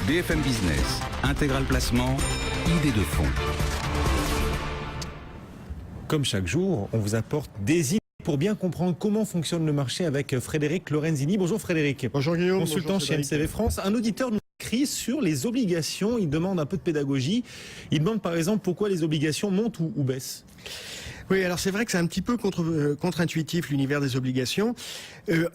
BFM Business, Intégral Placement, idée de fonds. Comme chaque jour, on vous apporte des idées pour bien comprendre comment fonctionne le marché avec Frédéric Lorenzini. Bonjour Frédéric. Bonjour Guillaume. Consultant Bonjour chez MCV France. Un auditeur nous écrit sur les obligations. Il demande un peu de pédagogie. Il demande par exemple pourquoi les obligations montent ou baissent. Oui, alors c'est vrai que c'est un petit peu contre-intuitif l'univers des obligations.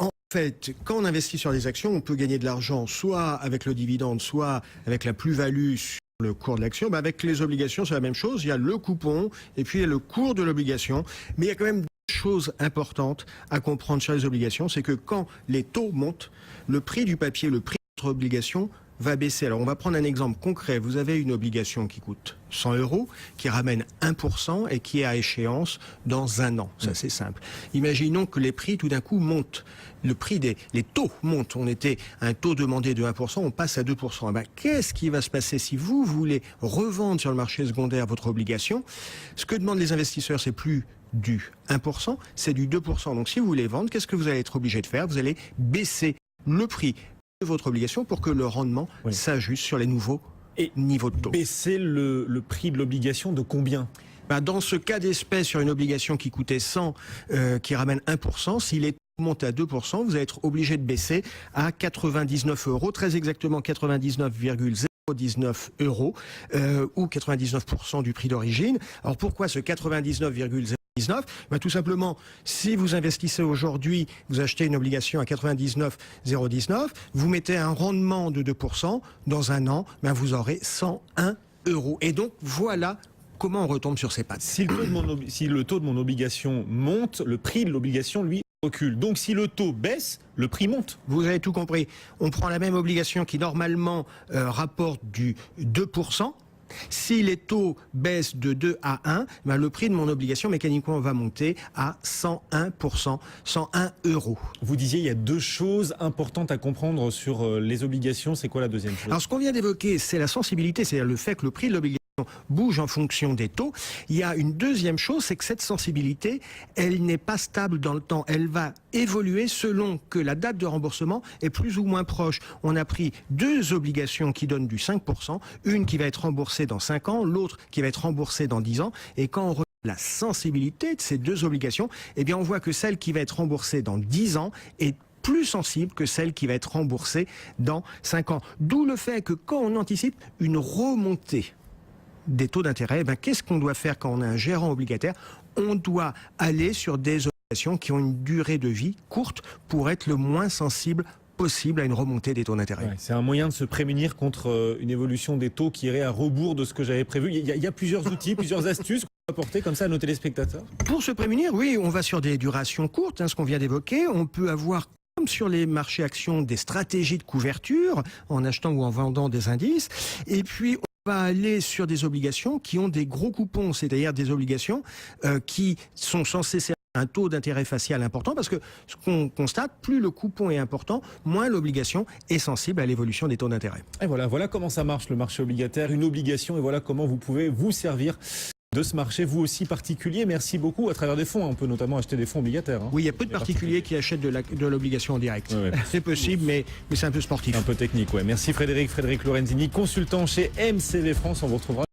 En fait, quand on investit sur des actions, on peut gagner de l'argent soit avec le dividende, soit avec la plus-value sur le cours de l'action. Avec les obligations, c'est la même chose. Il y a le coupon et puis il y a le cours de l'obligation. Mais il y a quand même des choses importantes à comprendre sur les obligations. C'est que quand les taux montent, le prix du papier, le prix de votre obligation va baisser. Alors on va prendre un exemple concret. Vous avez une obligation qui coûte 100 €, qui ramène 1% et qui est à échéance dans un an. Ça c'est simple. Imaginons que les prix tout d'un coup montent. Les taux montent. On était à un taux demandé de 1%, on passe à 2%. Qu'est-ce qui va se passer si vous voulez revendre sur le marché secondaire votre obligation? Ce que demandent les investisseurs, c'est plus du 1%, c'est du 2%. Donc si vous voulez vendre, qu'est-ce que vous allez être obligé de faire? Vous allez baisser le prix de votre obligation pour que le rendement s'ajuste sur les nouveaux niveaux de taux. Baisser le prix de l'obligation de combien? Dans ce cas d'espèce, sur une obligation qui coûtait 100, qui ramène 1%, s'il est monté à 2%, vous allez être obligé de baisser à 99 €, très exactement 99,019 € ou 99% du prix d'origine. Alors pourquoi ce 99,019 ? Tout simplement, si vous investissez aujourd'hui, vous achetez une obligation à 99,019, vous mettez un rendement de 2%, dans un an, vous aurez 101 €. Et donc voilà comment on retombe sur ses pattes. Si le taux de mon obligation monte, le prix de l'obligation, lui, recule. Donc si le taux baisse, le prix monte. Vous avez tout compris. On prend la même obligation qui normalement rapporte du 2%. Si les taux baissent de 2 à 1, le prix de mon obligation mécaniquement va monter à 101%, 101 €. Vous disiez il y a deux choses importantes à comprendre sur les obligations. C'est quoi la deuxième chose? Alors ce qu'on vient d'évoquer, c'est la sensibilité, c'est-à-dire le fait que le prix de l'obligation bouge en fonction des taux. Il y a une deuxième chose, c'est que cette sensibilité, elle n'est pas stable dans le temps. Elle va évoluer selon que la date de remboursement est plus ou moins proche. On a pris deux obligations qui donnent du 5%, une qui va être remboursée dans 5 ans, l'autre qui va être remboursée dans 10 ans. Et quand on regarde la sensibilité de ces deux obligations, on voit que celle qui va être remboursée dans 10 ans est plus sensible que celle qui va être remboursée dans 5 ans. D'où le fait que quand on anticipe une remontée des taux d'intérêt, qu'est-ce qu'on doit faire quand on a un gérant obligataire? On doit aller sur des obligations qui ont une durée de vie courte pour être le moins sensible possible à une remontée des taux d'intérêt. C'est un moyen de se prémunir contre une évolution des taux qui irait à rebours de ce que j'avais prévu. Il y a plusieurs outils, plusieurs astuces qu'on peut apporter comme ça à nos téléspectateurs. Pour se prémunir, oui, on va sur des durations courtes, ce qu'on vient d'évoquer. On peut avoir, comme sur les marchés actions, des stratégies de couverture en achetant ou en vendant des indices. Et puis on va aller sur des obligations qui ont des gros coupons, c'est-à-dire des obligations qui sont censées servir à un taux d'intérêt facial important, parce que ce qu'on constate, plus le coupon est important, moins l'obligation est sensible à l'évolution des taux d'intérêt. Et voilà comment ça marche le marché obligataire, une obligation, et voilà comment vous pouvez vous servir de ce marché, vous aussi particulier. Merci beaucoup. À travers des fonds, on peut notamment acheter des fonds obligataires. Oui, il y a peu de particuliers qui achètent de l'obligation en direct. Ouais. C'est possible, mais c'est un peu sportif. Un peu technique, ouais. Merci Frédéric Lorenzini, consultant chez MCV France. On vous retrouvera